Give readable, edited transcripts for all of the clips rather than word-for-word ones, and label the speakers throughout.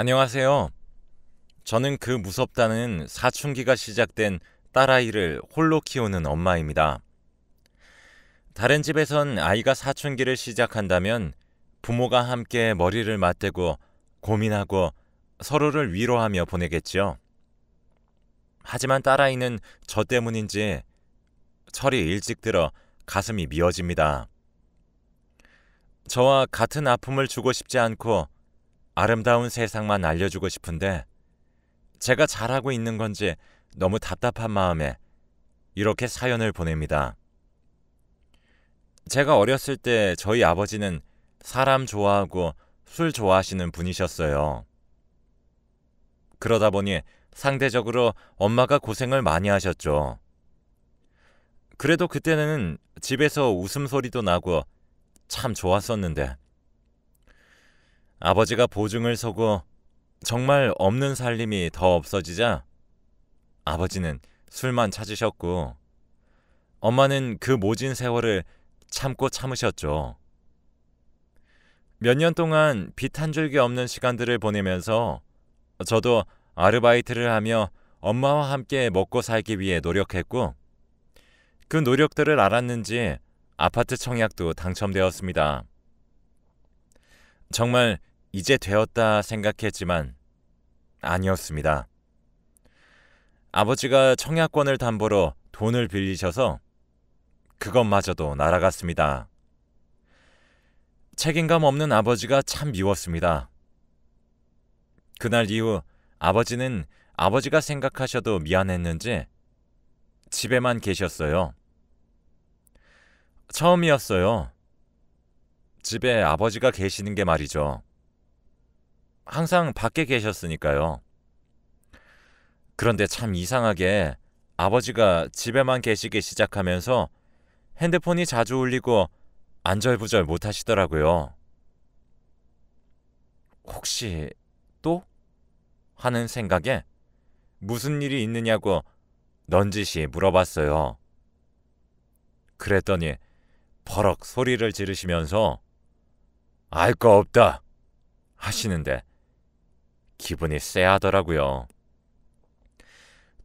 Speaker 1: 안녕하세요. 저는 그 무섭다는 사춘기가 시작된 딸아이를 홀로 키우는 엄마입니다. 다른 집에선 아이가 사춘기를 시작한다면 부모가 함께 머리를 맞대고 고민하고 서로를 위로하며 보내겠죠. 하지만 딸아이는 저 때문인지 철이 일찍 들어 가슴이 미어집니다. 저와 같은 아픔을 주고 싶지 않고 아름다운 세상만 알려주고 싶은데 제가 잘하고 있는 건지 너무 답답한 마음에 이렇게 사연을 보냅니다. 제가 어렸을 때 저희 아버지는 사람 좋아하고 술 좋아하시는 분이셨어요. 그러다 보니 상대적으로 엄마가 고생을 많이 하셨죠. 그래도 그때는 집에서 웃음소리도 나고 참 좋았었는데 아버지가 보증을 서고 정말 없는 살림이 더 없어지자 아버지는 술만 찾으셨고 엄마는 그 모진 세월을 참고 참으셨죠. 몇 년 동안 빛 한 줄기 없는 시간들을 보내면서 저도 아르바이트를 하며 엄마와 함께 먹고 살기 위해 노력했고 그 노력들을 알았는지 아파트 청약도 당첨되었습니다. 정말 이제 되었다 생각했지만 아니었습니다. 아버지가 청약권을 담보로 돈을 빌리셔서 그것마저도 날아갔습니다. 책임감 없는 아버지가 참 미웠습니다. 그날 이후 아버지는 아버지가 생각하셔도 미안했는지 집에만 계셨어요. 처음이었어요. 집에 아버지가 계시는 게 말이죠. 항상 밖에 계셨으니까요. 그런데 참 이상하게 아버지가 집에만 계시기 시작하면서 핸드폰이 자주 울리고 안절부절 못 하시더라고요. 혹시 또? 하는 생각에 무슨 일이 있느냐고 넌지시 물어봤어요. 그랬더니 버럭 소리를 지르시면서 알 거 없다 하시는데 기분이 쎄하더라고요.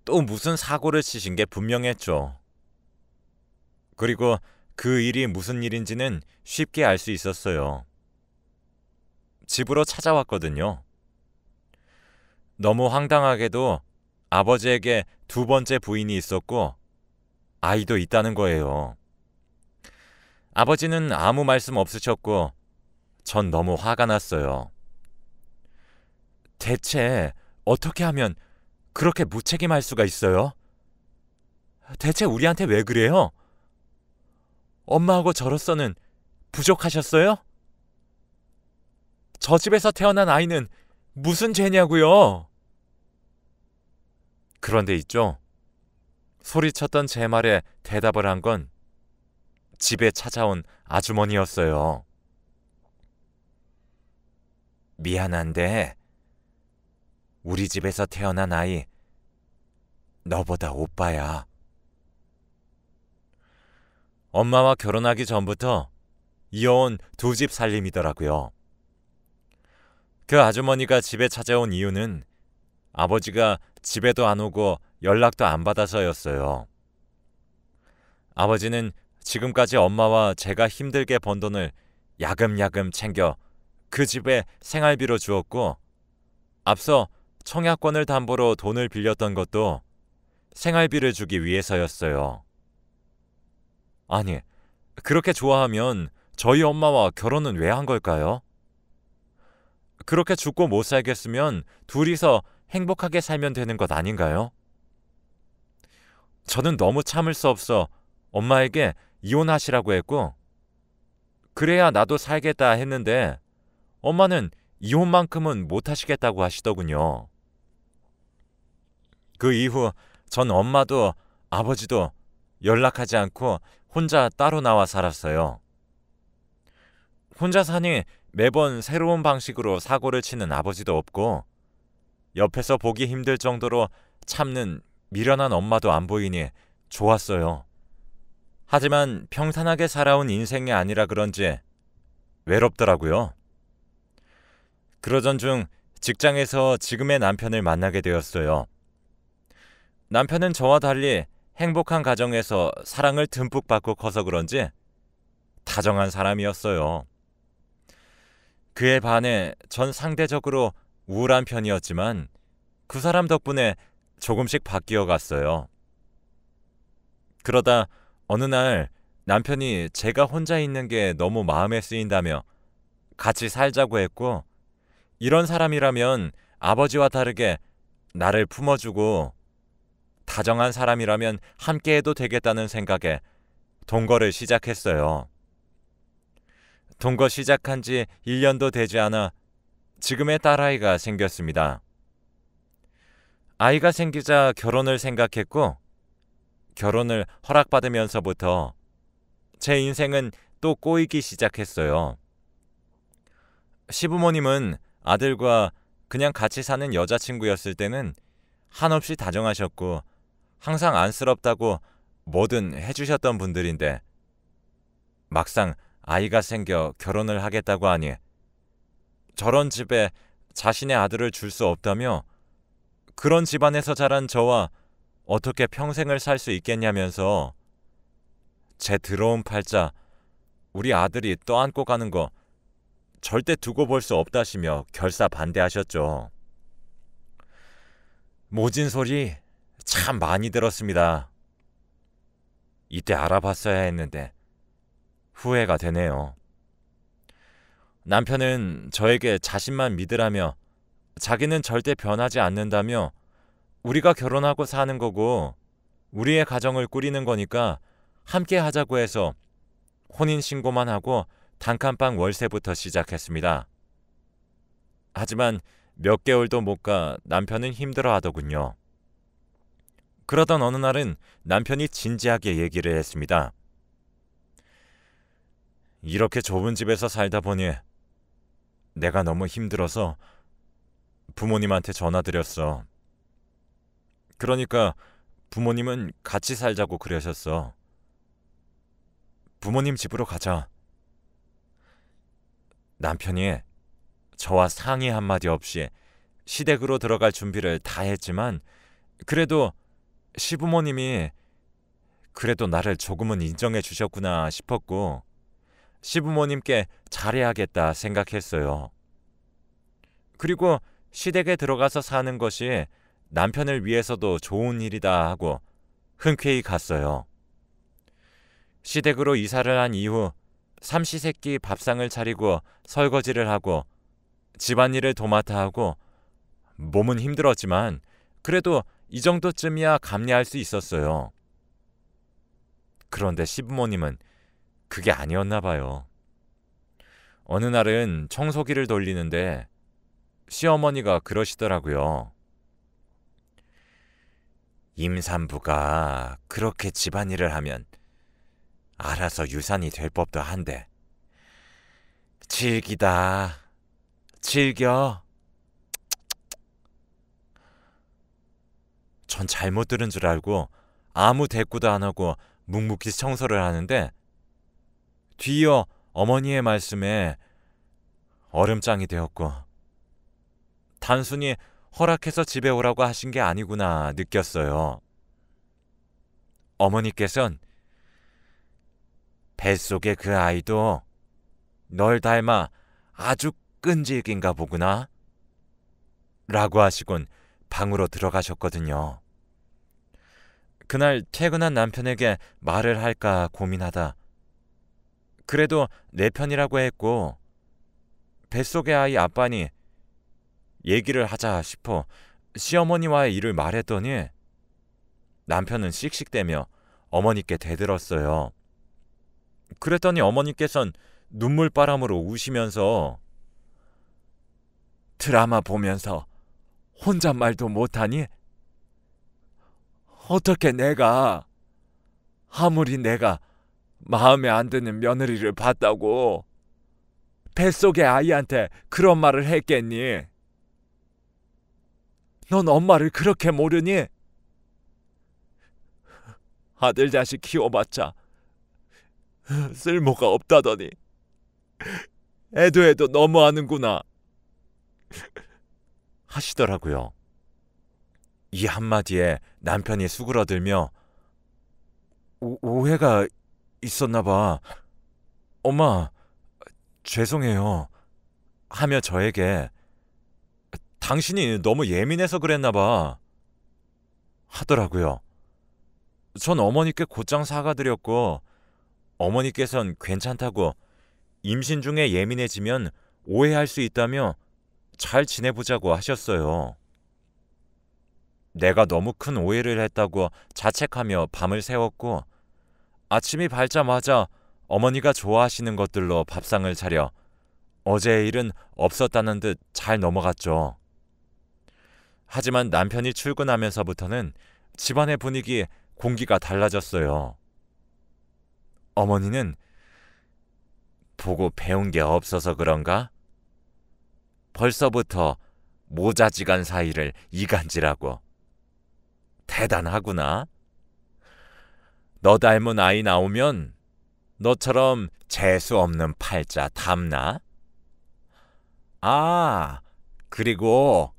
Speaker 1: 또 무슨 사고를 치신 게 분명했죠. 그리고 그 일이 무슨 일인지는 쉽게 알 수 있었어요. 집으로 찾아왔거든요. 너무 황당하게도 아버지에게 두 번째 부인이 있었고 아이도 있다는 거예요. 아버지는 아무 말씀 없으셨고 전 너무 화가 났어요. 대체 어떻게 하면 그렇게 무책임할 수가 있어요? 대체 우리한테 왜 그래요? 엄마하고 저로서는 부족하셨어요? 저 집에서 태어난 아이는 무슨 죄냐고요? 그런데 있죠. 소리쳤던 제 말에 대답을 한 건 집에 찾아온 아주머니였어요. 미안한데 우리 집에서 태어난 아이 너보다 오빠야. 엄마와 결혼하기 전부터 이어온 두 집 살림이더라고요. 그 아주머니가 집에 찾아온 이유는 아버지가 집에도 안 오고 연락도 안 받아서였어요. 아버지는 지금까지 엄마와 제가 힘들게 번 돈을 야금야금 챙겨 그 집에 생활비로 주었고 앞서 청약권을 담보로 돈을 빌렸던 것도 생활비를 주기 위해서였어요. 아니, 그렇게 좋아하면 저희 엄마와 결혼은 왜 한 걸까요? 그렇게 죽고 못 살겠으면 둘이서 행복하게 살면 되는 것 아닌가요? 저는 너무 참을 수 없어 엄마에게 이혼하시라고 했고 그래야 나도 살겠다 했는데 엄마는 이혼만큼은 못 하시겠다고 하시더군요. 그 이후 전 엄마도 아버지도 연락하지 않고 혼자 따로 나와 살았어요. 혼자 사니 매번 새로운 방식으로 사고를 치는 아버지도 없고 옆에서 보기 힘들 정도로 참는 미련한 엄마도 안 보이니 좋았어요. 하지만 평탄하게 살아온 인생이 아니라 그런지 외롭더라고요. 그러던 중 직장에서 지금의 남편을 만나게 되었어요. 남편은 저와 달리 행복한 가정에서 사랑을 듬뿍 받고 커서 그런지 다정한 사람이었어요. 그에 반해 전 상대적으로 우울한 편이었지만 그 사람 덕분에 조금씩 바뀌어 갔어요. 그러다 어느 날 남편이 제가 혼자 있는 게 너무 마음에 쓰인다며 같이 살자고 했고, 이런 사람이라면 아버지와 다르게 나를 품어주고 다정한 사람이라면 함께해도 되겠다는 생각에 동거를 시작했어요. 동거 시작한 지 1년도 되지 않아 지금의 딸아이가 생겼습니다. 아이가 생기자 결혼을 생각했고, 결혼을 허락받으면서부터 제 인생은 또 꼬이기 시작했어요. 시부모님은 아들과 그냥 같이 사는 여자친구였을 때는 한없이 다정하셨고 항상 안쓰럽다고 뭐든 해주셨던 분들인데, 막상 아이가 생겨 결혼을 하겠다고 하니 저런 집에 자신의 아들을 줄 수 없다며 그런 집안에서 자란 저와 어떻게 평생을 살 수 있겠냐면서 제 더러운 팔자 우리 아들이 떠안고 가는 거 절대 두고 볼 수 없다시며 결사 반대하셨죠. 모진 소리 참 많이 들었습니다. 이때 알아봤어야 했는데 후회가 되네요. 남편은 저에게 자신만 믿으라며 자기는 절대 변하지 않는다며 우리가 결혼하고 사는 거고 우리의 가정을 꾸리는 거니까 함께 하자고 해서 혼인신고만 하고 단칸방 월세부터 시작했습니다. 하지만 몇 개월도 못 가 남편은 힘들어 하더군요. 그러던 어느 날은 남편이 진지하게 얘기를 했습니다. 이렇게 좁은 집에서 살다 보니 내가 너무 힘들어서 부모님한테 전화드렸어. 그러니까 부모님은 같이 살자고 그러셨어. 부모님 집으로 가자. 남편이 저와 상의 한마디 없이 시댁으로 들어갈 준비를 다 했지만, 그래도 시부모님이 그래도 나를 조금은 인정해 주셨구나 싶었고 시부모님께 잘해야겠다 생각했어요. 그리고 시댁에 들어가서 사는 것이 남편을 위해서도 좋은 일이다 하고 흔쾌히 갔어요. 시댁으로 이사를 한 이후 삼시세끼 밥상을 차리고 설거지를 하고 집안일을 도맡아 하고 몸은 힘들었지만 그래도 이 정도쯤이야 감내할 수 있었어요. 그런데 시부모님은 그게 아니었나 봐요. 어느 날은 청소기를 돌리는데 시어머니가 그러시더라고요. 임산부가 그렇게 집안일을 하면 알아서 유산이 될 법도 한데 즐기다 즐겨. 전 잘못 들은 줄 알고 아무 대꾸도 안 하고 묵묵히 청소를 하는데 뒤이어 어머니의 말씀에 얼음장이 되었고 단순히 허락해서 집에 오라고 하신 게 아니구나 느꼈어요. 어머니께선 뱃속의 그 아이도 널 닮아 아주 끈질긴가 보구나 라고 하시곤 방으로 들어가셨거든요. 그날 퇴근한 남편에게 말을 할까 고민하다 그래도 내 편이라고 했고 뱃속의 아이 아빠니 얘기를 하자 싶어 시어머니와의 일을 말했더니 남편은 씩씩대며 어머니께 대들었어요. 그랬더니 어머니께선 눈물바람으로 우시면서 드라마 보면서 혼잣말도 못하니? 어떻게 아무리 내가 마음에 안 드는 며느리를 봤다고 뱃속의 아이한테 그런 말을 했겠니? 넌 엄마를 그렇게 모르니? 아들 자식 키워봤자 쓸모가 없다더니 애도 너무하는구나. 하시더라고요. 이 한마디에 남편이 수그러들며 오해가 있었나 봐. 엄마, 죄송해요. 하며 저에게 당신이 너무 예민해서 그랬나 봐. 하더라고요. 전 어머니께 곧장 사과드렸고 어머니께선 괜찮다고 임신 중에 예민해지면 오해할 수 있다며 잘 지내보자고 하셨어요. 내가 너무 큰 오해를 했다고 자책하며 밤을 새웠고 아침이 밝자마자 어머니가 좋아하시는 것들로 밥상을 차려 어제의 일은 없었다는 듯 잘 넘어갔죠. 하지만 남편이 출근하면서부터는 집안의 분위기, 공기가 달라졌어요. 어머니는 보고 배운 게 없어서 그런가? 벌써부터 모자지간 사이를 이간질하고. 대단하구나. 너 닮은 아이 나오면 너처럼 재수 없는 팔자 닮나? 아, 그리고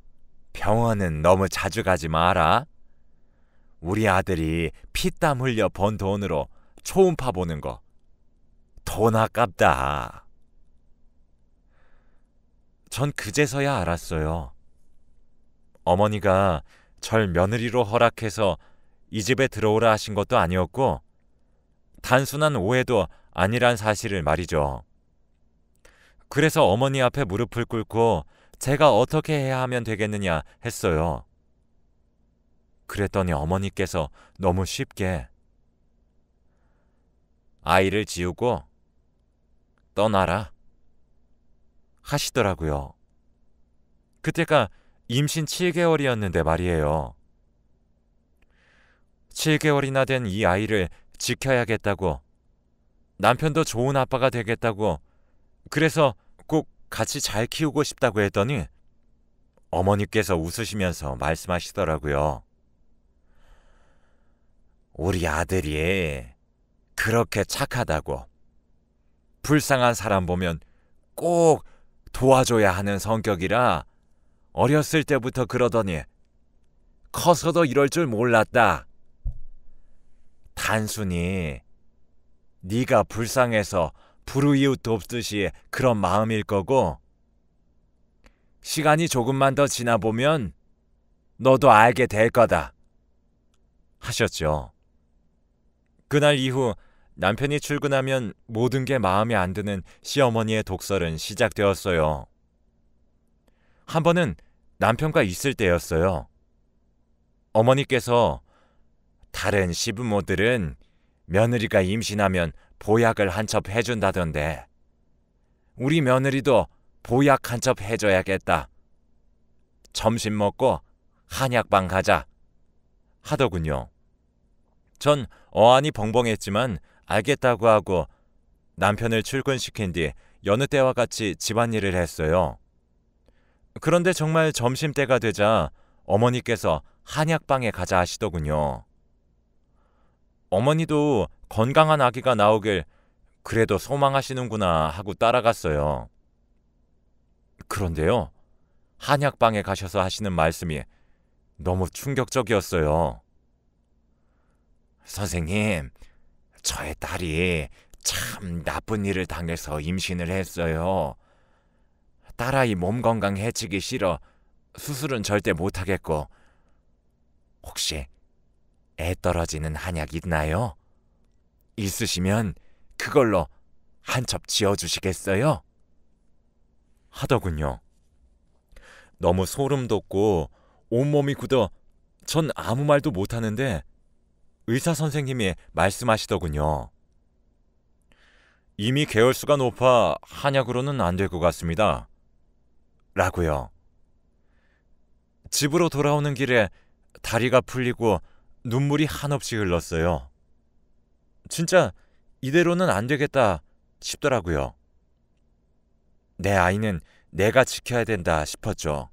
Speaker 1: 병원은 너무 자주 가지 마라. 우리 아들이 피땀 흘려 번 돈으로 초음파 보는 거 돈 아깝다. 전 그제서야 알았어요. 어머니가 절 며느리로 허락해서 이 집에 들어오라 하신 것도 아니었고 단순한 오해도 아니란 사실을 말이죠. 그래서 어머니 앞에 무릎을 꿇고 제가 어떻게 해야 하면 되겠느냐 했어요. 그랬더니 어머니께서 너무 쉽게 아이를 지우고 떠나라 하시더라고요. 그때가 임신 7개월이었는데 말이에요. 7개월이나 된 이 아이를 지켜야겠다고, 남편도 좋은 아빠가 되겠다고, 그래서 꼭 같이 잘 키우고 싶다고 했더니 어머니께서 웃으시면서 말씀하시더라고요. 우리 아들이 그렇게 착하다고, 불쌍한 사람 보면 꼭 도와줘야 하는 성격이라 어렸을 때부터 그러더니 커서도 이럴 줄 몰랐다. 단순히 네가 불쌍해서 불우이웃 돕듯이 그런 마음일 거고, 시간이 조금만 더 지나보면 너도 알게 될 거다 하셨죠. 그날 이후 남편이 출근하면 모든 게 마음에 안 드는 시어머니의 독설은 시작되었어요. 한 번은 남편과 있을 때였어요. 어머니께서 다른 시부모들은 며느리가 임신하면 보약을 한 첩 해준다던데 우리 며느리도 보약 한 첩 해줘야겠다. 점심 먹고 한약방 가자 하더군요. 전 어안이 벙벙했지만 알겠다고 하고 남편을 출근시킨 뒤 여느 때와 같이 집안일을 했어요. 그런데 정말 점심때가 되자 어머니께서 한약방에 가자 하시더군요. 어머니도 건강한 아기가 나오길 그래도 소망하시는구나 하고 따라갔어요. 그런데요, 한약방에 가셔서 하시는 말씀이 너무 충격적이었어요. 선생님, 저의 딸이 참 나쁜 일을 당해서 임신을 했어요. 딸아이 몸 건강 해치기 싫어 수술은 절대 못하겠고, 혹시 애 떨어지는 한약 있나요? 있으시면 그걸로 한 첩 지어주시겠어요? 하더군요. 너무 소름 돋고 온몸이 굳어 전 아무 말도 못하는데 의사 선생님이 말씀하시더군요. 이미 계열수가 높아 한약으로는 안 될 것 같습니다. 라고요. 집으로 돌아오는 길에 다리가 풀리고 눈물이 한없이 흘렀어요. 진짜 이대로는 안 되겠다 싶더라고요. 내 아이는 내가 지켜야 된다 싶었죠.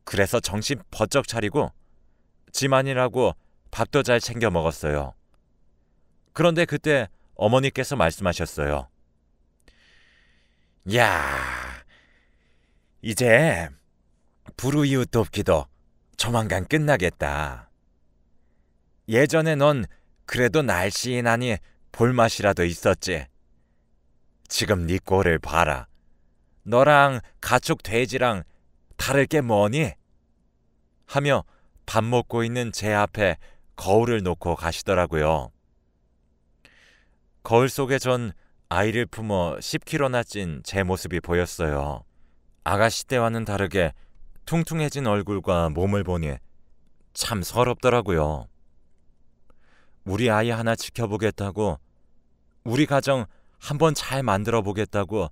Speaker 1: 그래서 정신 번쩍 차리고 집안일하고 밥도 잘 챙겨 먹었어요. 그런데 그때 어머니께서 말씀하셨어요. 야, 이제 불우이웃 돕기도 조만간 끝나겠다. 예전에 넌 그래도 날씬하니 볼맛이라도 있었지. 지금 네 꼴을 봐라. 너랑 가축 돼지랑 다를 게 뭐니? 하며 밥 먹고 있는 제 앞에 거울을 놓고 가시더라고요. 거울 속에 전 아이를 품어 10kg나 찐 제 모습이 보였어요. 아가씨 때와는 다르게 퉁퉁해진 얼굴과 몸을 보니 참 서럽더라고요. 우리 아이 하나 지켜보겠다고, 우리 가정 한번 잘 만들어 보겠다고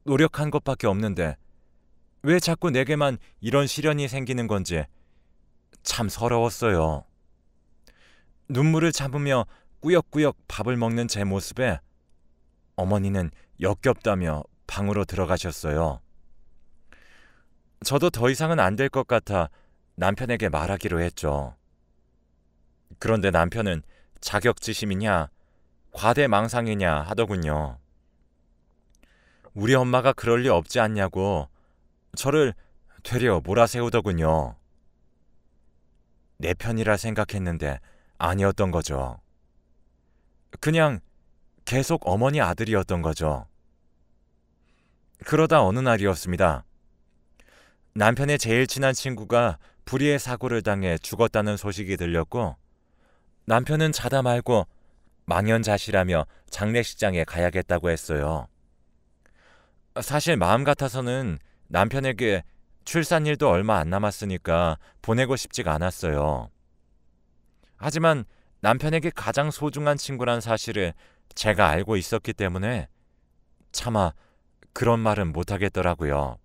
Speaker 1: 노력한 것밖에 없는데 왜 자꾸 내게만 이런 시련이 생기는 건지 참 서러웠어요. 눈물을 참으며 꾸역꾸역 밥을 먹는 제 모습에 어머니는 역겹다며 방으로 들어가셨어요. 저도 더 이상은 안 될 것 같아 남편에게 말하기로 했죠. 그런데 남편은 자격지심이냐 과대망상이냐 하더군요. 우리 엄마가 그럴 리 없지 않냐고 저를 되려 몰아세우더군요. 내 편이라 생각했는데 아니었던 거죠. 그냥 계속 어머니 아들이었던 거죠. 그러다 어느 날이었습니다. 남편의 제일 친한 친구가 불의의 사고를 당해 죽었다는 소식이 들렸고, 남편은 자다 말고 망연자실하며 장례식장에 가야겠다고 했어요. 사실 마음 같아서는 남편에게 출산일도 얼마 안 남았으니까 보내고 싶지가 않았어요. 하지만 남편에게 가장 소중한 친구란 사실을 제가 알고 있었기 때문에 차마 그런 말은 못하겠더라고요.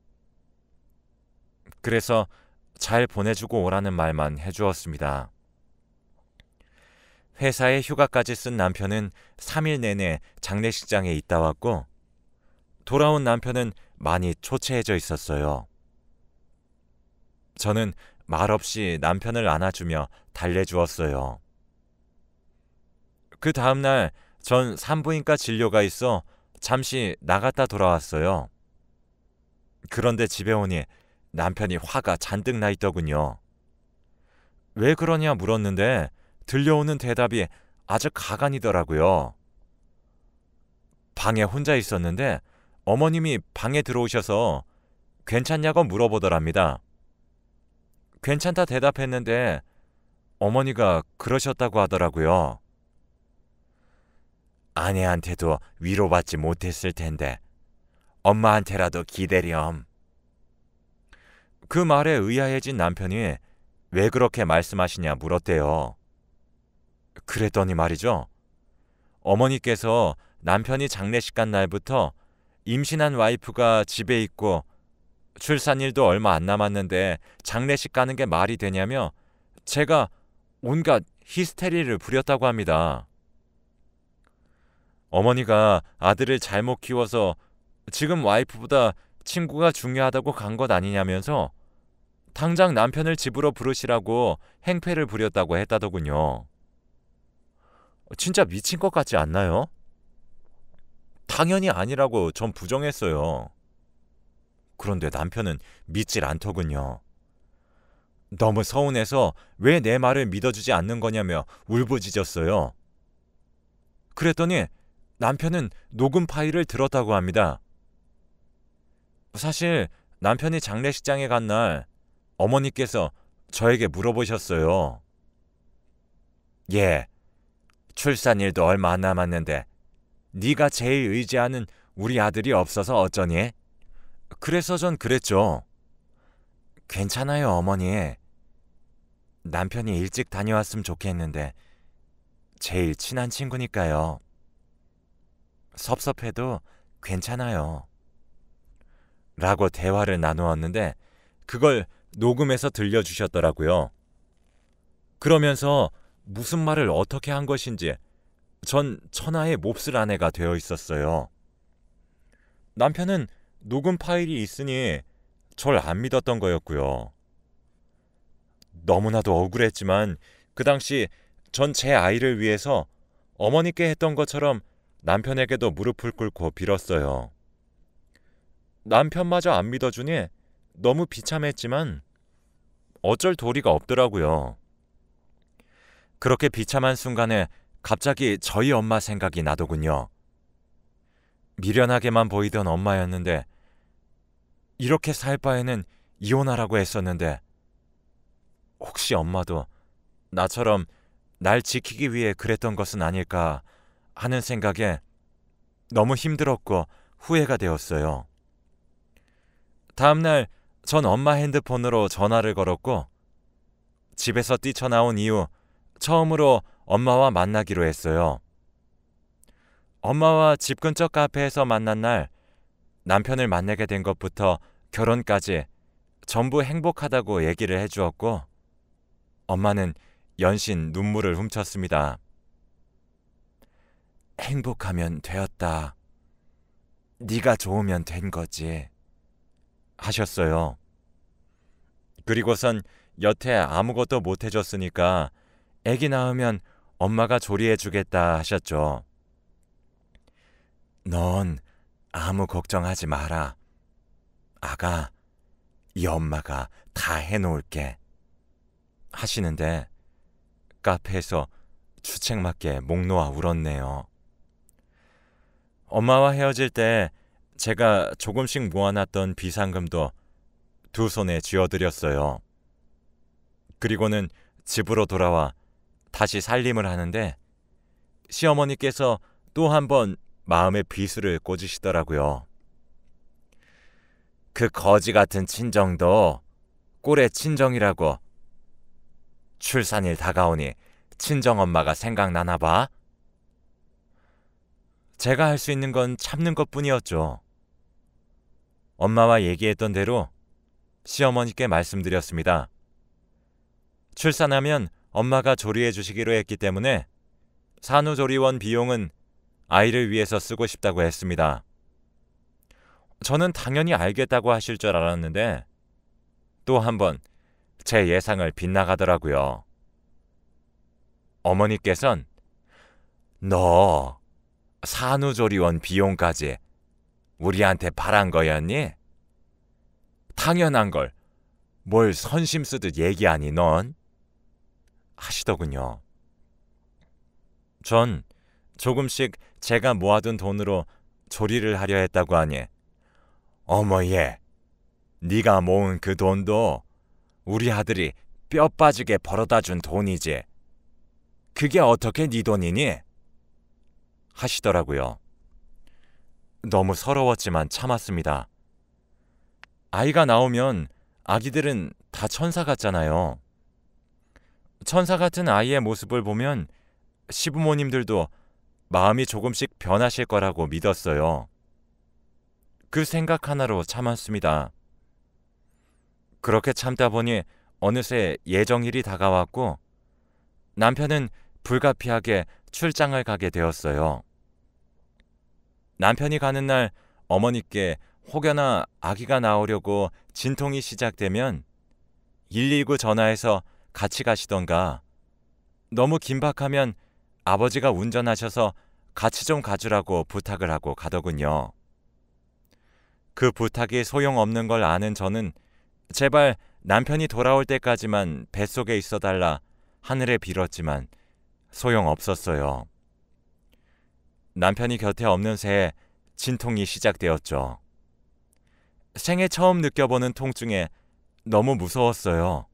Speaker 1: 그래서 잘 보내주고 오라는 말만 해주었습니다. 회사에 휴가까지 쓴 남편은 3일 내내 장례식장에 있다 왔고, 돌아온 남편은 많이 초췌해져 있었어요. 저는 말없이 남편을 안아주며 달래주었어요. 그 다음날 전 산부인과 진료가 있어 잠시 나갔다 돌아왔어요. 그런데 집에 오니 남편이 화가 잔뜩 나 있더군요. 왜 그러냐 물었는데 들려오는 대답이 아주 가관이더라고요. 방에 혼자 있었는데 어머님이 방에 들어오셔서 괜찮냐고 물어보더랍니다. 괜찮다 대답했는데 어머니가 그러셨다고 하더라고요. 아내한테도 위로받지 못했을 텐데 엄마한테라도 기대렴. 그 말에 의아해진 남편이 왜 그렇게 말씀하시냐 물었대요. 그랬더니 말이죠. 어머니께서 남편이 장례식 간 날부터 임신한 와이프가 집에 있고 출산일도 얼마 안 남았는데 장례식 가는 게 말이 되냐며 제가 온갖 히스테리를 부렸다고 합니다. 어머니가 아들을 잘못 키워서 지금 와이프보다 친구가 중요하다고 간 것 아니냐면서 당장 남편을 집으로 부르시라고 행패를 부렸다고 했다더군요. 진짜 미친 것 같지 않나요? 당연히 아니라고 전 부정했어요. 그런데 남편은 믿질 않더군요. 너무 서운해서 왜 내 말을 믿어주지 않는 거냐며 울부짖었어요. 그랬더니 남편은 녹음 파일을 들었다고 합니다. 사실 남편이 장례식장에 간 날 어머니께서 저에게 물어보셨어요. 출산일도 얼마 안 남았는데 네가 제일 의지하는 우리 아들이 없어서 어쩌니? 그래서 전 그랬죠. 괜찮아요, 어머니. 남편이 일찍 다녀왔으면 좋겠는데 제일 친한 친구니까요. 섭섭해도 괜찮아요. 라고 대화를 나누었는데 그걸 녹음해서 들려주셨더라고요. 그러면서 무슨 말을 어떻게 한 것인지 전 천하의 몹쓸 아내가 되어 있었어요. 남편은 녹음 파일이 있으니 절 안 믿었던 거였고요. 너무나도 억울했지만 그 당시 전 제 아이를 위해서 어머니께 했던 것처럼 남편에게도 무릎을 꿇고 빌었어요. 남편마저 안 믿어주니 너무 비참했지만 어쩔 도리가 없더라고요. 그렇게 비참한 순간에 갑자기 저희 엄마 생각이 나더군요. 미련하게만 보이던 엄마였는데 이렇게 살 바에는 이혼하라고 했었는데 혹시 엄마도 나처럼 날 지키기 위해 그랬던 것은 아닐까 하는 생각에 너무 힘들었고 후회가 되었어요. 다음날 전 엄마 핸드폰으로 전화를 걸었고 집에서 뛰쳐나온 이후 처음으로 엄마와 만나기로 했어요. 엄마와 집 근처 카페에서 만난 날 남편을 만나게 된 것부터 결혼까지 전부 행복하다고 얘기를 해주었고 엄마는 연신 눈물을 훔쳤습니다. 행복하면 되었다. 네가 좋으면 된 거지. 하셨어요. 그리고선 여태 아무것도 못 해줬으니까 애기 낳으면 엄마가 조리해주겠다 하셨죠. 넌 아무 걱정하지 마라. 아가, 이 엄마가 다 해놓을게. 하시는데 카페에서 주책맞게 목 놓아 울었네요. 엄마와 헤어질 때 제가 조금씩 모아놨던 비상금도 두 손에 쥐어드렸어요. 그리고는 집으로 돌아와 다시 살림을 하는데 시어머니께서 또 한 번 마음의 비수를 꽂으시더라고요. 그 거지 같은 친정도 꼴의 친정이라고. 출산일 다가오니 친정엄마가 생각나나 봐. 제가 할 수 있는 건 참는 것뿐이었죠. 엄마와 얘기했던 대로 시어머니께 말씀드렸습니다. 출산하면 엄마가 조리해 주시기로 했기 때문에 산후조리원 비용은 아이를 위해서 쓰고 싶다고 했습니다. 저는 당연히 알겠다고 하실 줄 알았는데 또 한 번 제 예상을 빗나가더라고요. 어머니께선 너 산후조리원 비용까지 우리한테 바란 거였니? 당연한 걸 뭘 선심 쓰듯 얘기하니 넌? 하시더군요. 전 조금씩 제가 모아둔 돈으로 조리를 하려 했다고 하니 어머 얘, 네가 모은 그 돈도 우리 아들이 뼈 빠지게 벌어다 준 돈이지. 그게 어떻게 네 돈이니? 하시더라고요. 너무 서러웠지만 참았습니다. 아이가 나오면 아기들은 다 천사 같잖아요. 천사 같은 아이의 모습을 보면 시부모님들도 마음이 조금씩 변하실 거라고 믿었어요. 그 생각 하나로 참았습니다. 그렇게 참다 보니 어느새 예정일이 다가왔고 남편은 불가피하게 출장을 가게 되었어요. 남편이 가는 날 어머니께 혹여나 아기가 나오려고 진통이 시작되면 119 전화해서 같이 가시던가 너무 긴박하면 아버지가 운전하셔서 같이 좀 가주라고 부탁을 하고 가더군요. 그 부탁이 소용없는 걸 아는 저는 제발 남편이 돌아올 때까지만 뱃속에 있어달라 하늘에 빌었지만 소용없었어요. 남편이 곁에 없는 새에 진통이 시작되었죠. 생애 처음 느껴보는 통증에 너무 무서웠어요.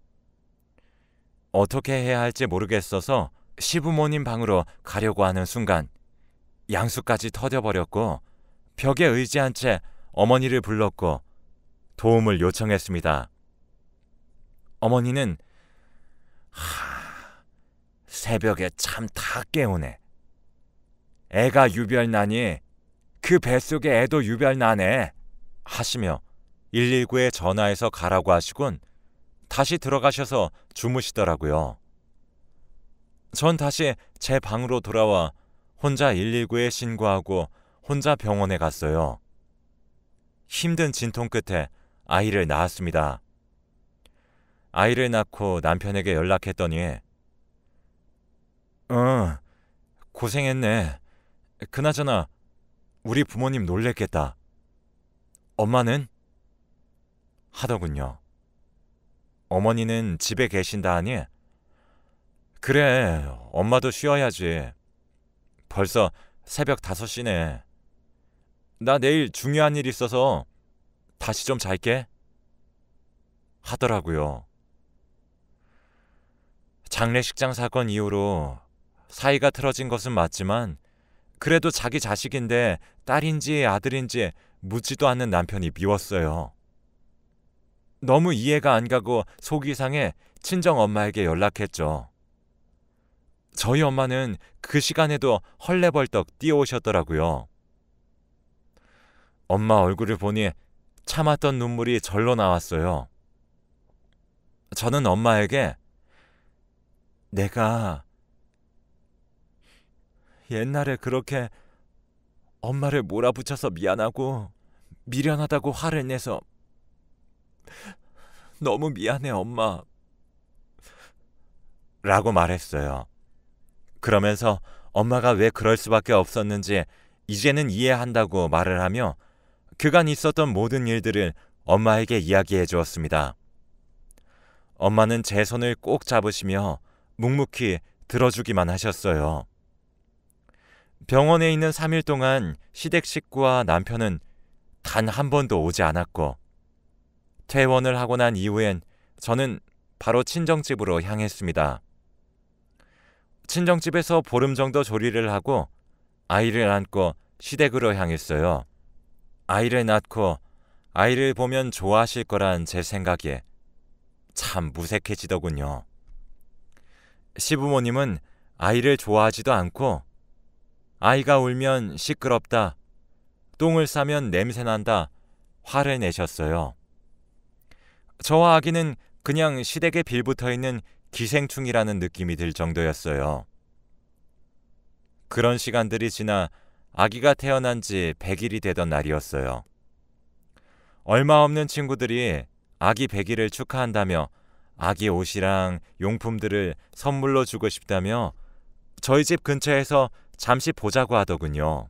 Speaker 1: 어떻게 해야 할지 모르겠어서 시부모님 방으로 가려고 하는 순간 양수까지 터져버렸고 벽에 의지한 채 어머니를 불렀고 도움을 요청했습니다. 어머니는 새벽에 참 다 깨우네. 애가 유별나니 그 뱃속에 애도 유별나네 하시며 119에 전화해서 가라고 하시곤 다시 들어가셔서 주무시더라고요. 전 다시 제 방으로 돌아와 혼자 119에 신고하고 혼자 병원에 갔어요. 힘든 진통 끝에 아이를 낳았습니다. 아이를 낳고 남편에게 연락했더니 고생했네. 그나저나 우리 부모님 놀랬겠다. 엄마는? 하더군요. 어머니는 집에 계신다 하니 그래, 엄마도 쉬어야지. 벌써 새벽 5시네. 나 내일 중요한 일 있어서 다시 좀 잘게. 하더라고요. 장례식장 사건 이후로 사이가 틀어진 것은 맞지만 그래도 자기 자식인데 딸인지 아들인지 묻지도 않는 남편이 미웠어요. 너무 이해가 안 가고 속이 상해 친정 엄마에게 연락했죠. 저희 엄마는 그 시간에도 헐레벌떡 뛰어오셨더라고요. 엄마 얼굴을 보니 참았던 눈물이 절로 나왔어요. 저는 엄마에게 내가 옛날에 그렇게 엄마를 몰아붙여서 미안하고 미련하다고 화를 내서 너무 미안해 엄마 라고 말했어요. 그러면서 엄마가 왜 그럴 수밖에 없었는지 이제는 이해한다고 말을 하며 그간 있었던 모든 일들을 엄마에게 이야기해 주었습니다. 엄마는 제 손을 꼭 잡으시며 묵묵히 들어주기만 하셨어요. 병원에 있는 3일 동안 시댁 식구와 남편은 단 한 번도 오지 않았고 퇴원을 하고 난 이후엔 저는 바로 친정집으로 향했습니다. 친정집에서 보름 정도 조리를 하고 아이를 안고 시댁으로 향했어요. 아이를 낳고 아이를 보면 좋아하실 거란 제 생각에 참 무색해지더군요. 시부모님은 아이를 좋아하지도 않고 아이가 울면 시끄럽다, 똥을 싸면 냄새난다, 화를 내셨어요. 저와 아기는 그냥 시댁에 빌붙어 있는 기생충이라는 느낌이 들 정도였어요. 그런 시간들이 지나 아기가 태어난 지 100일이 되던 날이었어요. 얼마 없는 친구들이 아기 100일을 축하한다며 아기 옷이랑 용품들을 선물로 주고 싶다며 저희 집 근처에서 잠시 보자고 하더군요.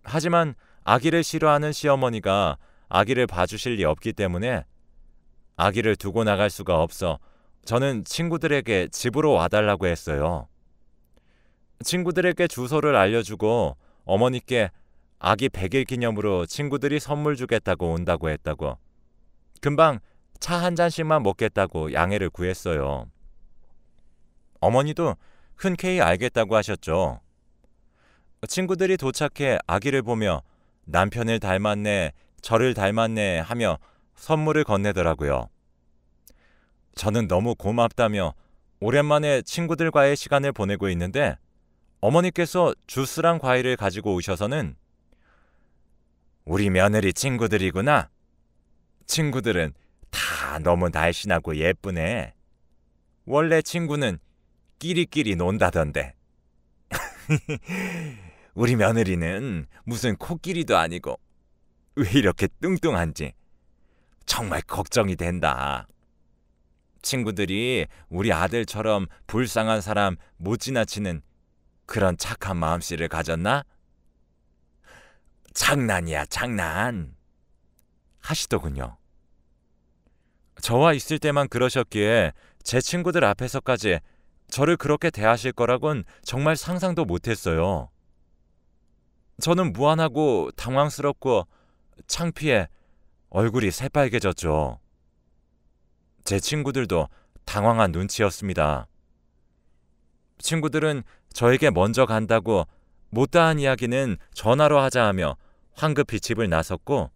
Speaker 1: 하지만 아기를 싫어하는 시어머니가 아기를 봐주실 리 없기 때문에 아기를 두고 나갈 수가 없어 저는 친구들에게 집으로 와달라고 했어요. 친구들에게 주소를 알려주고 어머니께 아기 100일 기념으로 친구들이 선물 주겠다고 온다고 했다고, 금방 차 한 잔씩만 먹겠다고 양해를 구했어요. 어머니도 흔쾌히 알겠다고 하셨죠. 친구들이 도착해 아기를 보며 남편을 닮았네, 저를 닮았네 하며 선물을 건네더라고요. 저는 너무 고맙다며 오랜만에 친구들과의 시간을 보내고 있는데 어머니께서 주스랑 과일을 가지고 오셔서는 우리 며느리 친구들이구나. 친구들은 다 너무 날씬하고 예쁘네. 원래 친구는 끼리끼리 논다던데. 우리 며느리는 무슨 코끼리도 아니고 왜 이렇게 뚱뚱한지 정말 걱정이 된다. 친구들이 우리 아들처럼 불쌍한 사람 못 지나치는 그런 착한 마음씨를 가졌나? 장난이야, 장난. 하시더군요. 저와 있을 때만 그러셨기에 제 친구들 앞에서까지 저를 그렇게 대하실 거라곤 정말 상상도 못했어요. 저는 무안하고 당황스럽고 창피해 얼굴이 새빨개졌죠. 제 친구들도 당황한 눈치였습니다. 친구들은 저에게 먼저 간다고 못다한 이야기는 전화로 하자 하며 황급히 집을 나섰고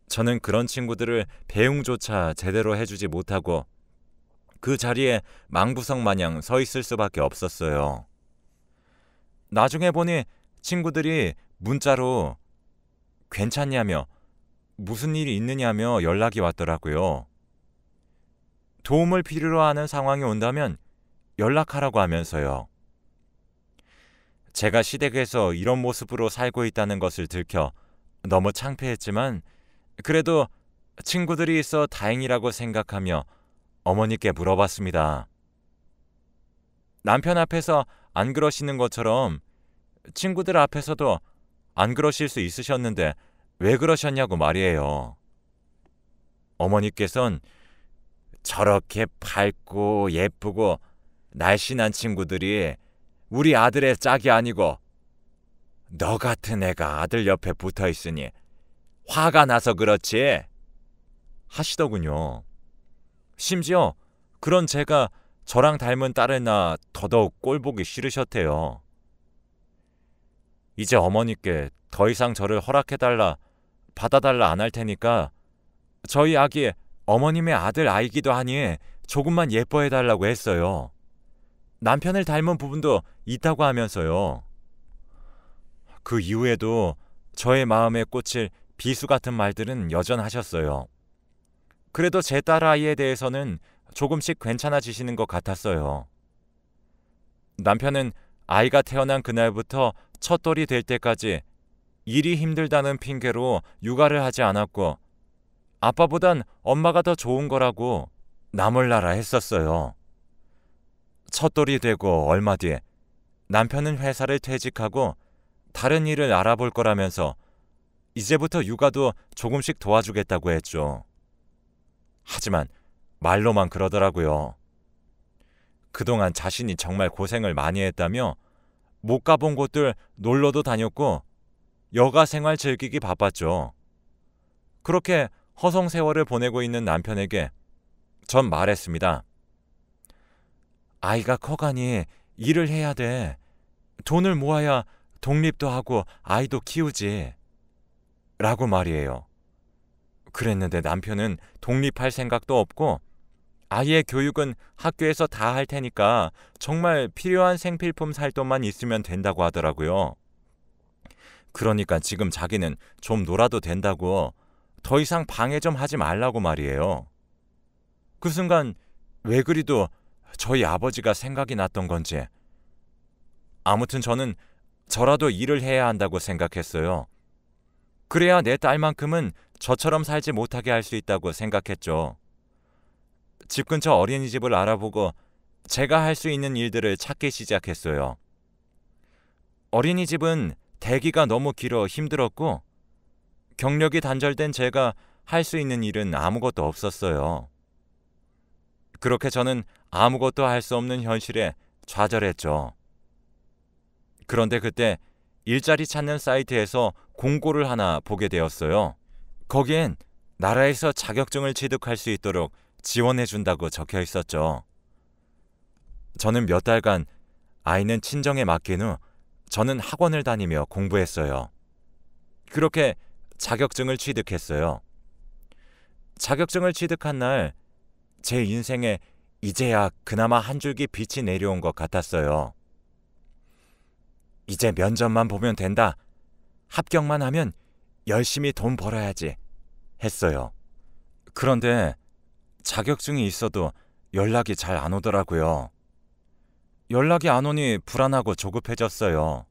Speaker 1: 저는 그런 친구들을 배웅조차 제대로 해주지 못하고 그 자리에 망부석 마냥 서 있을 수밖에 없었어요. 나중에 보니 친구들이 문자로 괜찮냐며 무슨 일이 있느냐며 연락이 왔더라고요. 도움을 필요로 하는 상황이 온다면 연락하라고 하면서요. 제가 시댁에서 이런 모습으로 살고 있다는 것을 들켜 너무 창피했지만 그래도 친구들이 있어 다행이라고 생각하며 어머니께 물어봤습니다. 남편 앞에서 안 그러시는 것처럼 친구들 앞에서도 안 그러실 수 있으셨는데 왜 그러셨냐고 말이에요. 어머니께선 저렇게 밝고 예쁘고 날씬한 친구들이 우리 아들의 짝이 아니고 너 같은 애가 아들 옆에 붙어 있으니 화가 나서 그렇지 하시더군요. 심지어 그런 제가 저랑 닮은 딸을 낳아 더더욱 꼴보기 싫으셨대요. 이제 어머니께 더 이상 저를 허락해달라, 받아달라 안 할 테니까 저희 아기 어머님의 아들 아이기도 하니 조금만 예뻐해달라고 했어요. 남편을 닮은 부분도 있다고 하면서요. 그 이후에도 저의 마음에 꽂힐 비수 같은 말들은 여전하셨어요. 그래도 제 딸아이에 대해서는 조금씩 괜찮아지시는 것 같았어요. 남편은 아이가 태어난 그날부터 첫돌이 될 때까지 일이 힘들다는 핑계로 육아를 하지 않았고 아빠보단 엄마가 더 좋은 거라고 나몰라라 했었어요. 첫돌이 되고 얼마 뒤에 남편은 회사를 퇴직하고 다른 일을 알아볼 거라면서 이제부터 육아도 조금씩 도와주겠다고 했죠. 하지만 말로만 그러더라고요. 그동안 자신이 정말 고생을 많이 했다며 못 가본 곳들 놀러도 다녔고 여가 생활 즐기기 바빴죠. 그렇게 허송세월을 보내고 있는 남편에게 전 말했습니다. 아이가 커가니 일을 해야 돼. 돈을 모아야 독립도 하고 아이도 키우지. 라고 말이에요. 그랬는데 남편은 독립할 생각도 없고 아이의 교육은 학교에서 다 할 테니까 정말 필요한 생필품 살 돈만 있으면 된다고 하더라고요. 그러니까 지금 자기는 좀 놀아도 된다고 더 이상 방해 좀 하지 말라고 말이에요. 그 순간 왜 그리도 저희 아버지가 생각이 났던 건지 아무튼 저는 저라도 일을 해야 한다고 생각했어요. 그래야 내 딸만큼은 저처럼 살지 못하게 할 수 있다고 생각했죠. 집 근처 어린이집을 알아보고 제가 할 수 있는 일들을 찾기 시작했어요. 어린이집은 대기가 너무 길어 힘들었고 경력이 단절된 제가 할 수 있는 일은 아무것도 없었어요. 그렇게 저는 아무것도 할 수 없는 현실에 좌절했죠. 그런데 그때 일자리 찾는 사이트에서 공고를 하나 보게 되었어요. 거기엔 나라에서 자격증을 취득할 수 있도록 지원해준다고 적혀 있었죠. 저는 몇 달간 아이는 친정에 맡긴 후 저는 학원을 다니며 공부했어요. 그렇게 자격증을 취득했어요. 자격증을 취득한 날 제 인생에 이제야 그나마 한 줄기 빛이 내려온 것 같았어요. 이제 면접만 보면 된다. 합격만 하면 열심히 돈 벌어야지 했어요. 그런데 자격증이 있어도 연락이 잘 안 오더라고요. 연락이 안 오니 불안하고 조급해졌어요.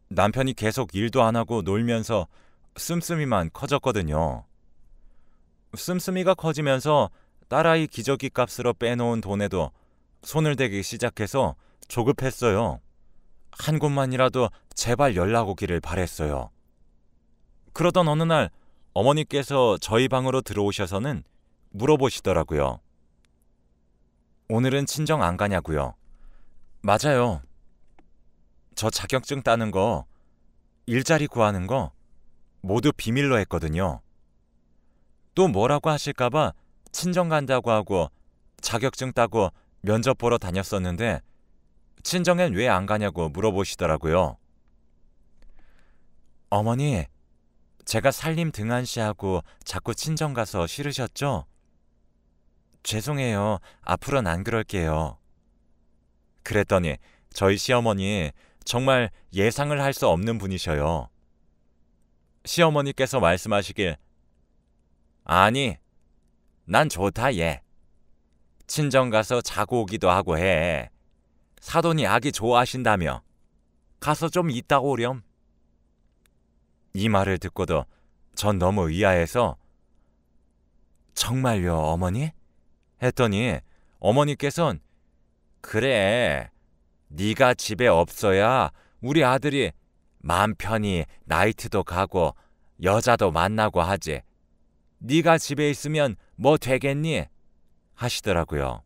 Speaker 1: 남편이 계속 일도 안 하고 놀면서 씀씀이만 커졌거든요. 씀씀이가 커지면서 딸아이 기저귀 값으로 빼놓은 돈에도 손을 대기 시작해서 조급했어요. 한 곳만이라도 제발 연락 오기를 바랬어요. 그러던 어느 날 어머니께서 저희 방으로 들어오셔서는 물어보시더라고요. 오늘은 친정 안 가냐고요. 맞아요. 저 자격증 따는 거, 일자리 구하는 거 모두 비밀로 했거든요. 또 뭐라고 하실까봐 친정 간다고 하고 자격증 따고 면접 보러 다녔었는데 친정엔 왜 안 가냐고 물어보시더라고요. 어머니, 제가 살림 등한시하고 자꾸 친정 가서 싫으셨죠? 죄송해요. 앞으로는 안 그럴게요. 그랬더니 저희 시어머니 정말 예상을 할 수 없는 분이셔요. 시어머니께서 말씀하시길 아니, 난 좋다 얘. 친정 가서 자고 오기도 하고 해. 사돈이 아기 좋아하신다며. 가서 좀 있다 오렴. 이 말을 듣고도 전 너무 의아해서 정말요 어머니? 했더니 어머니께선 그래, 네가 집에 없어야 우리 아들이 맘 편히 나이트도 가고 여자도 만나고 하지. 네가 집에 있으면 뭐 되겠니? 하시더라고요.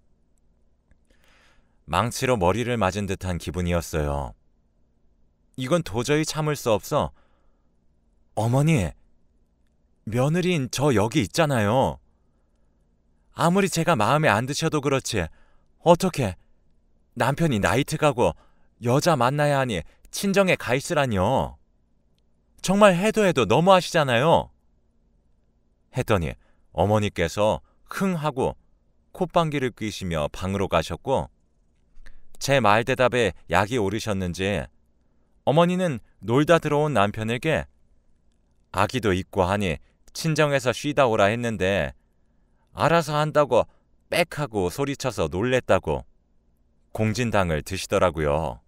Speaker 1: 망치로 머리를 맞은 듯한 기분이었어요. 이건 도저히 참을 수 없어. 어머니, 며느리인 저 여기 있잖아요. 아무리 제가 마음에 안 드셔도 그렇지 어떻게 남편이 나이트 가고 여자 만나야 하니 친정에 가 있으라니요. 정말 해도 너무하시잖아요. 했더니 어머니께서 흥 하고 콧방귀를 뀌시며 방으로 가셨고, 제 말 대답에 약이 오르셨는지 어머니는 놀다 들어온 남편에게 아기도 있고 하니 친정에서 쉬다 오라 했는데 알아서 한다고 빽하고 소리쳐서 놀랬다고 공진당을 드시더라고요.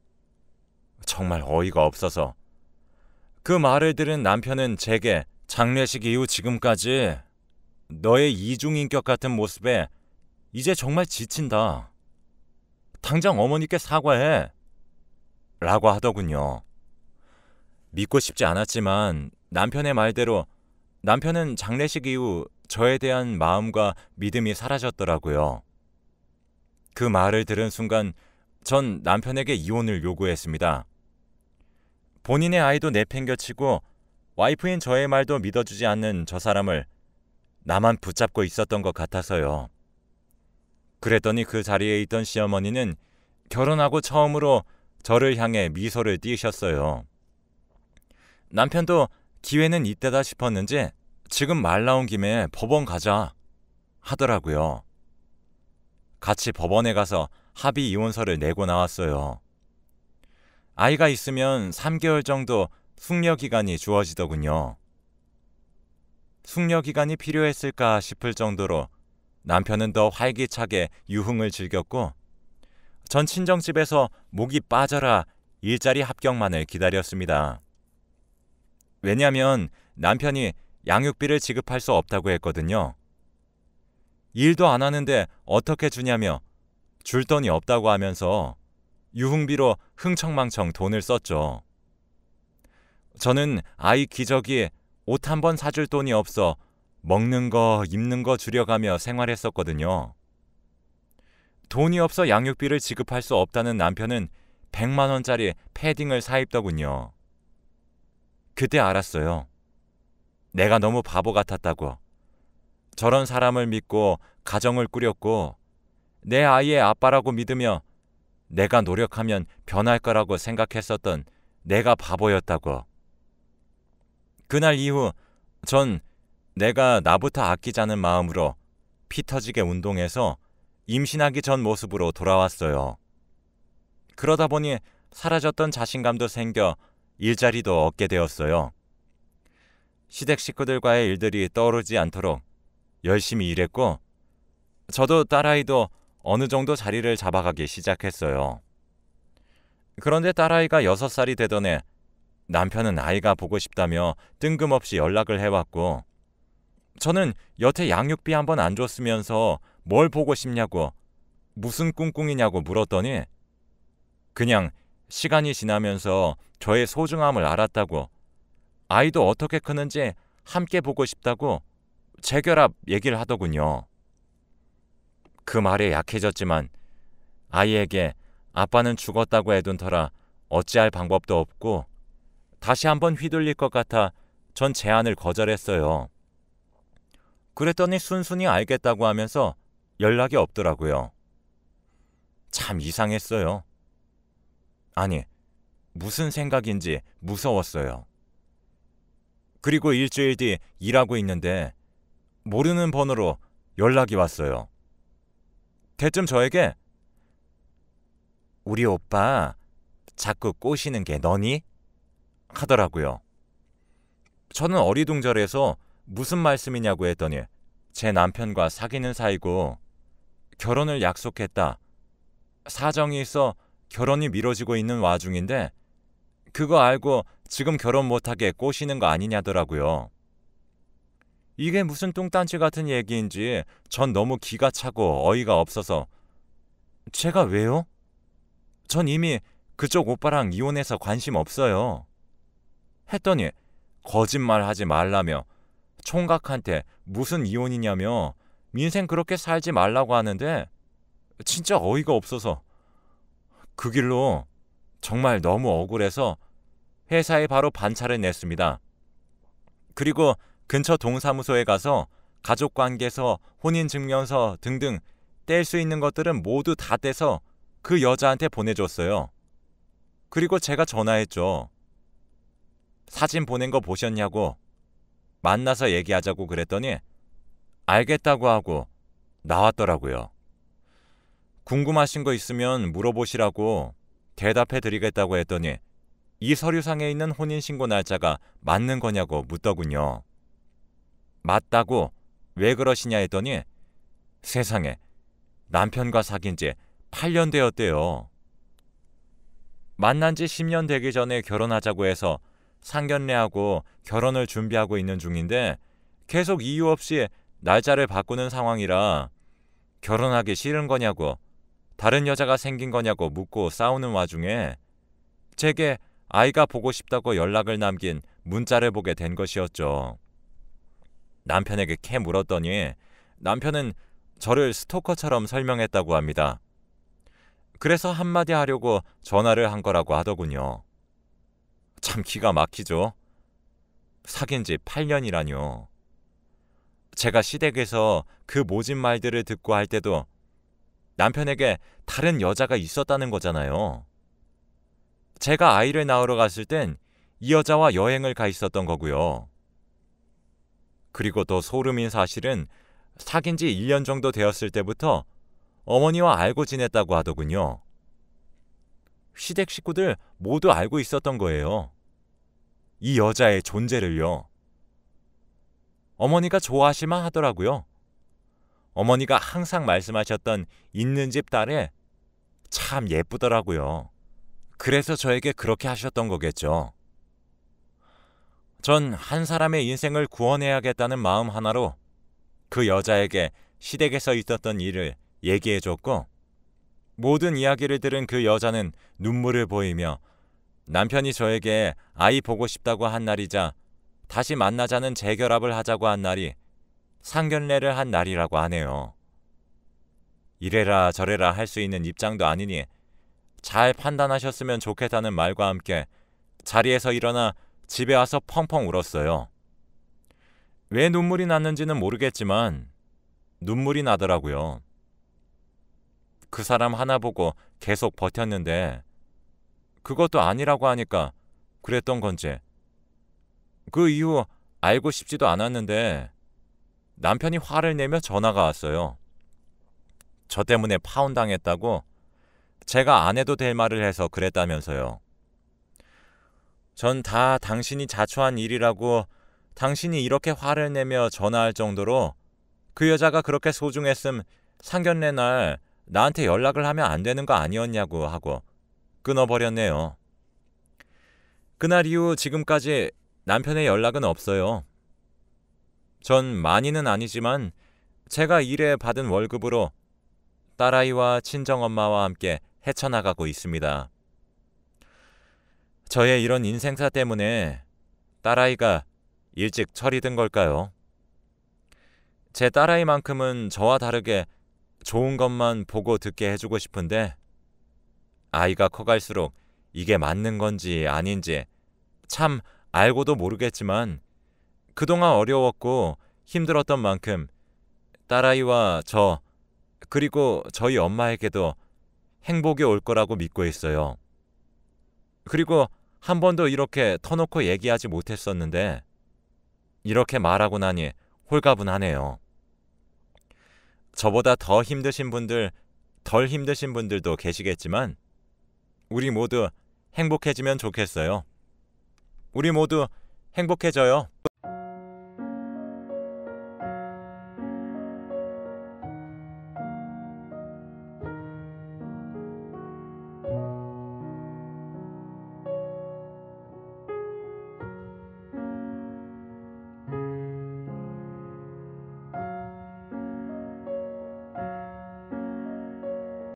Speaker 1: 정말 어이가 없어서. 그 말을 들은 남편은 제게 장례식 이후 지금까지 너의 이중인격 같은 모습에 이제 정말 지친다. 당장 어머니께 사과해. 라고 하더군요. 믿고 싶지 않았지만 남편의 말대로 남편은 장례식 이후 저에 대한 마음과 믿음이 사라졌더라고요. 그 말을 들은 순간 전 남편에게 이혼을 요구했습니다. 본인의 아이도 내팽겨치고 와이프인 저의 말도 믿어주지 않는 저 사람을 나만 붙잡고 있었던 것 같아서요. 그랬더니 그 자리에 있던 시어머니는 결혼하고 처음으로 저를 향해 미소를 띄우셨어요. 남편도 기회는 이때다 싶었는지 지금 말 나온 김에 법원 가자 하더라고요. 같이 법원에 가서 합의 이혼서를 내고 나왔어요. 아이가 있으면 3개월 정도 숙려기간이 주어지더군요. 숙려기간이 필요했을까 싶을 정도로 남편은 더 활기차게 유흥을 즐겼고, 전 친정집에서 목이 빠져라 일자리 합격만을 기다렸습니다. 왜냐하면 남편이 양육비를 지급할 수 없다고 했거든요. 일도 안 하는데 어떻게 주냐며 줄 돈이 없다고 하면서 유흥비로 흥청망청 돈을 썼죠. 저는 아이 기저귀에 옷 한 번 사줄 돈이 없어 먹는 거, 입는 거 줄여가며 생활했었거든요. 돈이 없어 양육비를 지급할 수 없다는 남편은 100만 원짜리 패딩을 사입더군요. 그때 알았어요. 내가 너무 바보 같았다고. 저런 사람을 믿고 가정을 꾸렸고 내 아이의 아빠라고 믿으며 내가 노력하면 변할 거라고 생각했었던 내가 바보였다고. 그날 이후 전 내가 나부터 아끼자는 마음으로 피 터지게 운동해서 임신하기 전 모습으로 돌아왔어요. 그러다 보니 사라졌던 자신감도 생겨 일자리도 얻게 되었어요. 시댁 식구들과의 일들이 떠오르지 않도록 열심히 일했고, 저도 딸아이도 어느 정도 자리를 잡아가기 시작했어요. 그런데 딸아이가 6살이 되던 해 남편은 아이가 보고 싶다며 뜬금없이 연락을 해왔고, 저는 여태 양육비 한 번 안 줬으면서 뭘 보고 싶냐고, 무슨 꿍꿍이냐고 물었더니 그냥 시간이 지나면서 저의 소중함을 알았다고, 아이도 어떻게 크는지 함께 보고 싶다고 재결합 얘기를 하더군요. 그 말에 약해졌지만 아이에게 아빠는 죽었다고 해둔 터라 어찌할 방법도 없고 다시 한번 휘둘릴 것 같아 전 제안을 거절했어요. 그랬더니 순순히 알겠다고 하면서 연락이 없더라고요. 참 이상했어요. 아니, 무슨 생각인지 무서웠어요. 그리고 일주일 뒤 일하고 있는데 모르는 번호로 연락이 왔어요. 대뜸 저에게 우리 오빠 자꾸 꼬시는 게 너니? 하더라고요. 저는 어리둥절해서 무슨 말씀이냐고 했더니 제 남편과 사귀는 사이고 결혼을 약속했다. 사정이 있어 결혼이 미뤄지고 있는 와중인데 그거 알고 지금 결혼 못하게 꼬시는 거 아니냐더라고요. 이게 무슨 뚱딴지 같은 얘기인지 전 너무 기가 차고 어이가 없어서 제가 왜요? 전 이미 그쪽 오빠랑 이혼해서 관심 없어요. 했더니 거짓말하지 말라며 총각한테 무슨 이혼이냐며 인생 그렇게 살지 말라고 하는데 진짜 어이가 없어서 그 길로 정말 너무 억울해서 회사에 바로 반차를 냈습니다. 그리고 근처 동사무소에 가서 가족관계서, 혼인증명서 등등 뗄 수 있는 것들은 모두 다 떼서 그 여자한테 보내줬어요. 그리고 제가 전화했죠. 사진 보낸 거 보셨냐고, 만나서 얘기하자고 그랬더니 알겠다고 하고 나왔더라고요. 궁금하신 거 있으면 물어보시라고 대답해 드리겠다고 했더니 이 서류상에 있는 혼인신고 날짜가 맞는 거냐고 묻더군요. 맞다고 왜 그러시냐 했더니 세상에, 남편과 사귄 지 8년 되었대요. 만난 지 10년 되기 전에 결혼하자고 해서 상견례하고 결혼을 준비하고 있는 중인데 계속 이유 없이 날짜를 바꾸는 상황이라 결혼하기 싫은 거냐고, 다른 여자가 생긴 거냐고 묻고 싸우는 와중에 제게 아이가 보고 싶다고 연락을 남긴 문자를 보게 된 것이었죠. 남편에게 캐 물었더니 남편은 저를 스토커처럼 설명했다고 합니다. 그래서 한마디 하려고 전화를 한 거라고 하더군요. 참 기가 막히죠. 사귄 지 8년이라뇨. 제가 시댁에서 그 모진 말들을 듣고 할 때도 남편에게 다른 여자가 있었다는 거잖아요. 제가 아이를 낳으러 갔을 땐 이 여자와 여행을 가 있었던 거고요. 그리고 더 소름인 사실은 사귄 지 1년 정도 되었을 때부터 어머니와 알고 지냈다고 하더군요. 시댁 식구들 모두 알고 있었던 거예요. 이 여자의 존재를요. 어머니가 좋아하실만 하더라고요. 어머니가 항상 말씀하셨던 있는 집 딸에 참 예쁘더라고요. 그래서 저에게 그렇게 하셨던 거겠죠. 전 한 사람의 인생을 구원해야겠다는 마음 하나로 그 여자에게 시댁에서 있었던 일을 얘기해줬고, 모든 이야기를 들은 그 여자는 눈물을 보이며 남편이 저에게 아이 보고 싶다고 한 날이자 다시 만나자는 재결합을 하자고 한 날이 상견례를 한 날이라고 하네요. 이래라 저래라 할 수 있는 입장도 아니니 잘 판단하셨으면 좋겠다는 말과 함께 자리에서 일어나 집에 와서 펑펑 울었어요. 왜 눈물이 났는지는 모르겠지만 눈물이 나더라고요. 그 사람 하나 보고 계속 버텼는데 그것도 아니라고 하니까 그랬던 건지, 그 이후 알고 싶지도 않았는데 남편이 화를 내며 전화가 왔어요. 저 때문에 파혼당했다고 제가 안 해도 될 말을 해서 그랬다면서요. 전 다 당신이 자초한 일이라고, 당신이 이렇게 화를 내며 전화할 정도로 그 여자가 그렇게 소중했음 상견례 날 나한테 연락을 하면 안 되는 거 아니었냐고 하고 끊어버렸네요. 그날 이후 지금까지 남편의 연락은 없어요. 전 많이는 아니지만 제가 일해 받은 월급으로 딸아이와 친정엄마와 함께 헤쳐나가고 있습니다. 저의 이런 인생사 때문에 딸아이가 일찍 철이 든 걸까요? 제 딸아이만큼은 저와 다르게 좋은 것만 보고 듣게 해주고 싶은데 아이가 커갈수록 이게 맞는 건지 아닌지 참 알고도 모르겠지만 그동안 어려웠고 힘들었던 만큼 딸아이와 저, 그리고 저희 엄마에게도 행복이 올 거라고 믿고 있어요. 그리고 한 번도 이렇게 터놓고 얘기하지 못했었는데 이렇게 말하고 나니 홀가분하네요. 저보다 더 힘드신 분들, 덜 힘드신 분들도 계시겠지만 우리 모두 행복해지면 좋겠어요. 우리 모두 행복해져요.